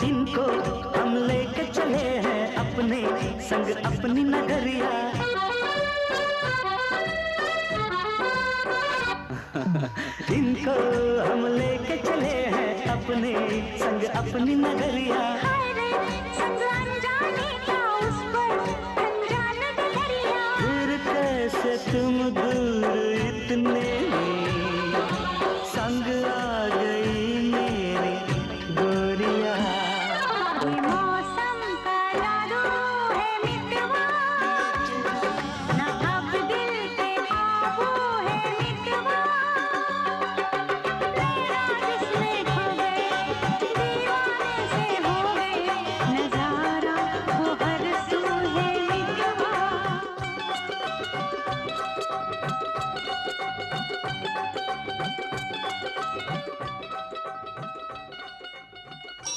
इनको हम लेके चले हैं अपने संग अपनी नगरिया। इनको हम लेके चले हैं अपने संग अपनी नगरिया।